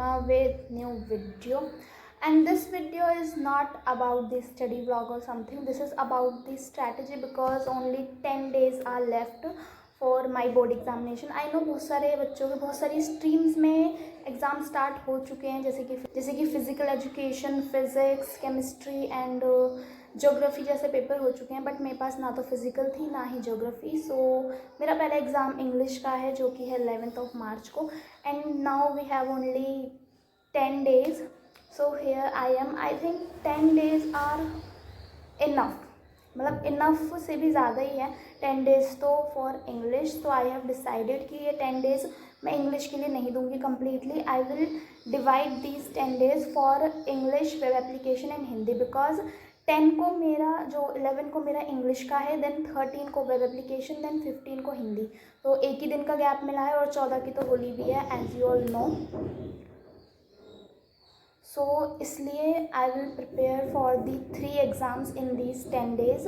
Sharma with new video. And this video is not about the study vlog or something. This is about the strategy because only 10 days are left for my board examination. I know बहुत सारे बच्चों के बहुत सारी streams में exam start हो चुके हैं, जैसे कि physical education, physics, chemistry and geography जैसे पेपर हो चुके हैं. बट मेरे पास ना तो फिज़िकल थी ना ही ज्योग्राफी. सो मेरा पहला एग्ज़ाम इंग्लिश का है जो कि है 11 मार्च को. And now we have only 10 days. So here I am. I think 10 days are enough, मतलब इनफ से भी ज़्यादा ही है 10 days तो फॉर इंग्लिश. तो आई हैव डिसाइडेड कि ये 10 days मैं इंग्लिश के लिए नहीं दूंगी completely. I will divide these 10 days for English, web application and Hindi. Because 10 को मेरा 11 को मेरा इंग्लिश का है, देन 13 को वेब एप्लीकेशन, देन 15 को हिंदी. तो एक ही दिन का गैप मिला है और 14 की तो होली भी है as you all know. So इसलिए I will prepare for the 3 exams in these 10 days.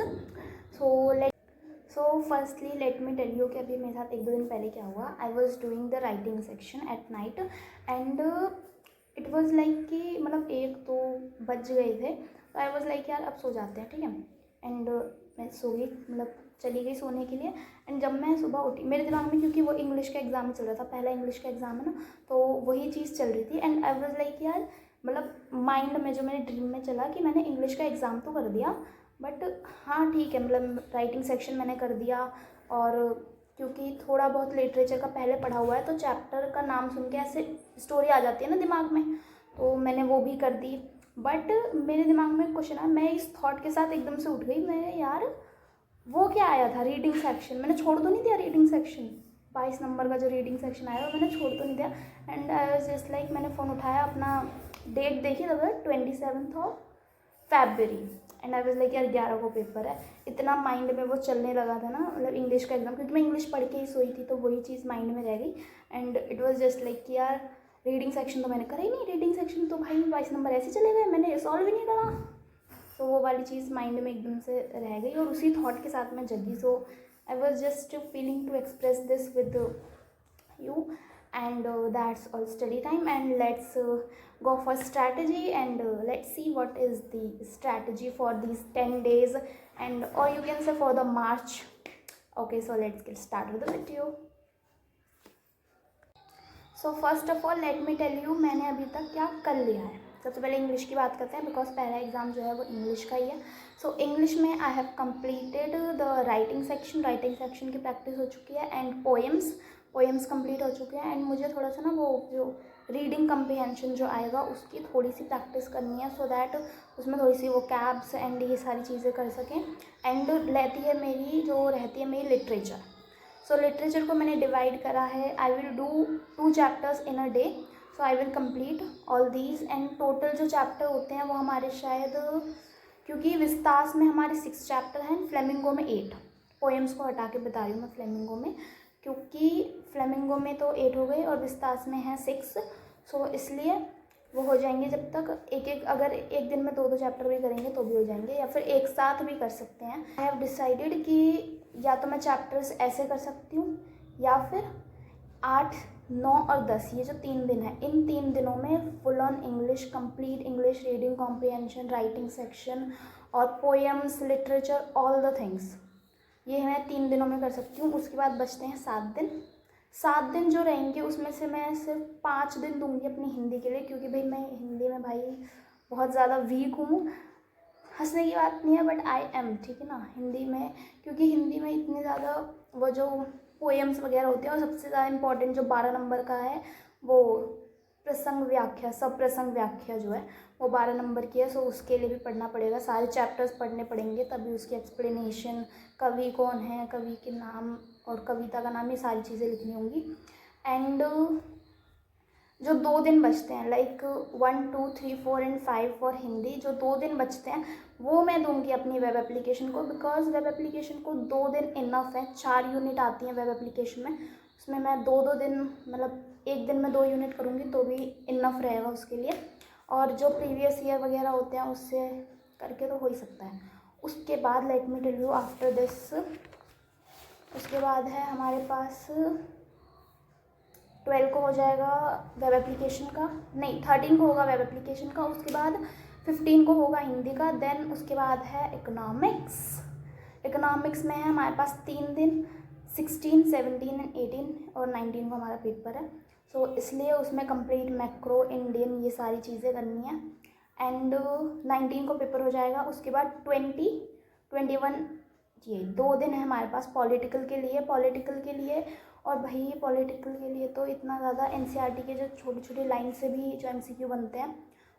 So firstly let me tell you कि अभी मेरे साथ 1-2 दिन पहले क्या हुआ. I was doing the writing section at night and it was like कि मतलब 1-2 बज गए थे. तो आई वॉज लाइक यार अब सो जाते हैं, ठीक है. एंड मैं सो गई, मतलब चली गई सोने के लिए. एंड जब मैं सुबह उठी, मेरे दिमाग में क्योंकि वो इंग्लिश का एग्ज़ाम चल रहा था, पहला इंग्लिश का एग्ज़ाम है ना, तो वही चीज़ चल रही थी. एंड आई वॉज लाइक यार, मतलब माइंड में जो मेरे ड्रीम में चला कि मैंने इंग्लिश का एग्ज़ाम तो कर दिया, बट हाँ ठीक है, मतलब राइटिंग सेक्शन मैंने कर दिया. और क्योंकि थोड़ा बहुत लिटरेचर का पहले पढ़ा हुआ है तो चैप्टर का नाम सुन के ऐसे स्टोरी आ जाती है ना दिमाग में, तो मैंने वो भी कर दी. बट मेरे दिमाग में क्वेश्चन आया, मैं इस थॉट के साथ एकदम से उठ गई. मैं यार वो क्या आया था रीडिंग सेक्शन, मैंने छोड़ तो नहीं दिया रीडिंग सेक्शन. 22 नंबर का जो रीडिंग सेक्शन आया वो मैंने छोड़ तो नहीं दिया. And I was just like, मैंने फ़ोन उठाया, अपना डेट देखी तो 27 February. And I was like यार 11 को पेपर है. इतना माइंड में वो चलने लगा था ना, मतलब इंग्लिश का एग्ज़ाम, क्योंकि मैं इंग्लिश पढ़ के ही सोई थी तो वही चीज़ माइंड में रह गई. And it was just like कि यार रीडिंग सेक्शन तो मैंने करा ही नहीं, रीडिंग सेक्शन तो भाई 22 नंबर ऐसे चले गए, मैंने सॉल्व ही नहीं करा. तो वो वाली चीज़ माइंड में एकदम से रह गई और उसी थॉट के साथ मैं जगी. So I was just feeling to express this with you. And that's all study time, and let's go for strategy, and let's see what is the strategy for these 10 days, and or you can say for the March. Okay, so let's get started with the video. So first of all let me tell you मैंने अभी तक क्या कर लिया है. सबसे पहले English की बात करते हैं बिकॉज पहला एग्ज़ाम जो है वो इंग्लिश का ही है. सो इंग्लिश में I have completed the writing section की प्रैक्टिस हो चुकी है. एंड पोएम्स कंप्लीट हो चुके हैं. एंड मुझे थोड़ा सा ना वो जो रीडिंग कम्प्रीहेंशन जो आएगा उसकी थोड़ी सी प्रैक्टिस करनी है, सो दैट उसमें थोड़ी सी वो कैब्स एंड ये सारी चीज़ें कर सकें. एंड रहती है मेरी लिटरेचर. सो लिटरेचर को मैंने डिवाइड करा है. I will do 2 chapters in a day. So I will complete all these. And total जो चैप्टर होते हैं वो हमारे शायद, क्योंकि विस्तास में हमारे 6 चैप्टर हैं, फ्लेमिंगो में 8. पोएम्स को हटा के बता रही हूँ मैं फ्लेमिंगो में, क्योंकि फ्लेमिंगो में तो 8 हो गए और विस्तास में है 6. सो इसलिए वो हो जाएंगे जब तक एक अगर एक दिन में 2-2 चैप्टर भी करेंगे तो भी हो जाएंगे, या फिर एक साथ भी कर सकते हैं. आई हैव डिसाइडेड कि या तो मैं चैप्टर्स ऐसे कर सकती हूँ, या फिर 8, 9 और 10 ये जो 3 दिन है, इन 3 दिनों में full on English, complete English, reading comprehension, writing section और poems, literature, all the things, ये मैं 3 दिनों में कर सकती हूँ. उसके बाद बचते हैं 7 दिन. 7 दिन जो रहेंगे उसमें से मैं सिर्फ 5 दिन दूंगी अपनी हिंदी के लिए, क्योंकि भाई मैं हिंदी में भाई बहुत ज़्यादा वीक हूँ. हंसने की बात नहीं है बट आई एम, ठीक है ना, हिंदी में, क्योंकि हिंदी में इतनी ज़्यादा वो जो पोएम्स वगैरह होते हैं, और सबसे ज़्यादा इम्पॉर्टेंट जो 12 नंबर का है वो प्रसंग व्याख्या, सब प्रसंग व्याख्या जो है वो 12 नंबर की है. सो उसके लिए भी पढ़ना पड़ेगा, सारे चैप्टर्स पढ़ने पड़ेंगे, तभी उसकी एक्सप्लेनेशन, कवि कौन है, कवि के नाम और कविता का नाम, ये सारी चीज़ें लिखनी होंगी. एंड जो 2 दिन बचते हैं, लाइक 1, 2, 3, 4 एंड 5 फॉर हिंदी, जो 2 दिन बचते हैं वो मैं दूंगी अपनी वेब एप्लीकेशन को. बिकॉज वेब एप्लीकेशन को 2 दिन इनफ है. 4 यूनिट आती हैं वेब एप्लीकेशन में, उसमें मैं 2-2 दिन, मतलब एक दिन में 2 यूनिट करूँगी तो भी इनफ रहेगा उसके लिए. और जो प्रीवियस ईयर वगैरह होते हैं उससे करके तो हो ही सकता है. उसके बाद let me tell you after this, उसके बाद है हमारे पास 12 को हो जाएगा वेब एप्लीकेशन का, नहीं 13 को होगा वेब एप्लीकेशन का, उसके बाद 15 को होगा हिंदी का, देन उसके बाद है इकोनॉमिक्स। इकोनॉमिक्स में है हमारे पास 3 दिन, 16, 17 एंड 18 और 19 को हमारा पेपर है। सो इसलिए उसमें कंप्लीट मैक्रो, इंडियन, ये सारी चीज़ें करनी है। एंड 19 को पेपर हो जाएगा। उसके बाद 20, 21, ये 2 दिन है हमारे पास पॉलिटिकल के लिए। और भाई पॉलिटिकल के लिए तो इतना ज़्यादा एनसीईआरटी के जो छोटी छोटी लाइन से भी जो एमसीक्यू बनते हैं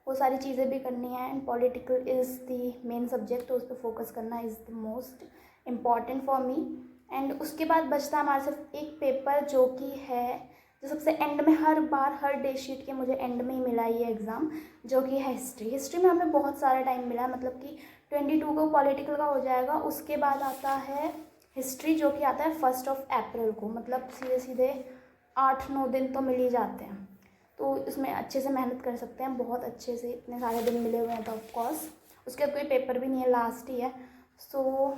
वो सारी चीज़ें भी करनी है। And political is the main subject, तो उस पर फोकस करना is the most important for me. And उसके बाद बचता है हमारे सिर्फ एक पेपर जो कि है, जो सबसे एंड में, हर बार हर डे शीट के मुझे एंड में ही मिला ये एग्ज़ाम, जो कि है हिस्ट्री। हिस्ट्री में हमें बहुत सारा टाइम मिला, मतलब कि 22 को पॉलिटिकल का हो जाएगा। उसके बाद आता है हिस्ट्री, जो कि आता है 1 अप्रैल को, मतलब सीधे सीधे 8-9 दिन तो मिल ही जाते हैं। तो इसमें अच्छे से मेहनत कर सकते हैं, बहुत अच्छे से, इतने सारे दिन मिले हुए हैं तो ऑफकोर्स। उसके बाद कोई पेपर भी नहीं है, लास्ट ही है। So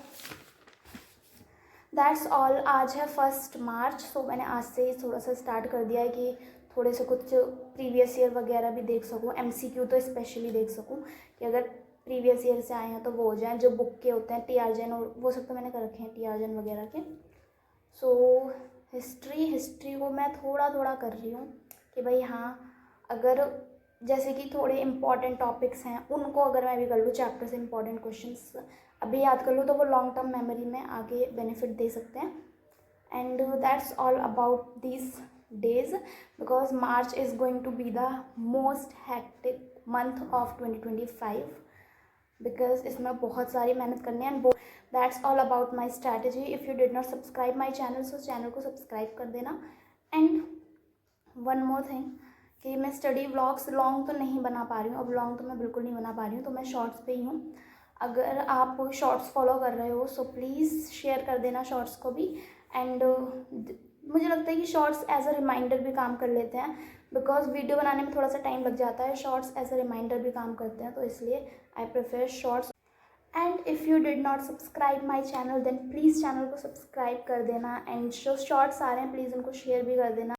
that's all. आज है 1 मार्च, सो मैंने आज से ही थोड़ा सा स्टार्ट कर दिया है कि थोड़े से कुछ प्रीवियस ईयर वगैरह भी देख सकूँ, एमसीक्यू तो स्पेशली देख सकूँ कि अगर प्रीवियस ईयर से आए हैं तो वो हो जाए, जो बुक के होते हैं टीआर जैन और वो सब तो मैंने कर रखे हैं, टीआर जैन वगैरह के। सो हिस्ट्री को मैं थोड़ा थोड़ा कर रही हूँ कि भाई हाँ, अगर जैसे कि थोड़े इंपॉर्टेंट टॉपिक्स हैं उनको अगर मैं भी कर लूँ, चैप्टर से इंपॉर्टेंट क्वेश्चंस अभी याद कर लूँ तो वो लॉन्ग टर्म मेमोरी में आगे बेनिफिट दे सकते हैं। And that's all about this days, because March is going to be the most hectic month of 2025 because इसमें बहुत सारी मेहनत करनी है। That's all about my strategy. If you did not subscribe my channel, so channel को subscribe कर देना। And one more thing कि मैं स्टडी व्लॉग्स लॉन्ग तो नहीं बना पा रही हूँ, अब लॉन्ग तो मैं बिल्कुल नहीं बना पा रही हूँ, तो मैं शॉर्ट्स पे ही हूँ। अगर आप शॉर्ट्स फॉलो कर रहे हो सो प्लीज़ शेयर कर देना शॉर्ट्स को भी। एंड मुझे लगता है कि शॉर्ट्स एज अ रिमाइंडर भी काम कर लेते हैं, बिकॉज वीडियो बनाने में थोड़ा सा टाइम लग जाता है, शॉर्ट्स एज अ रिमाइंडर भी काम करते हैं, तो इसलिए I prefer shorts. And if you did not subscribe my channel then please channel को सब्सक्राइब कर देना। एंड जो शॉर्ट्स आ रहे हैं प्लीज़ उनको शेयर भी कर देना।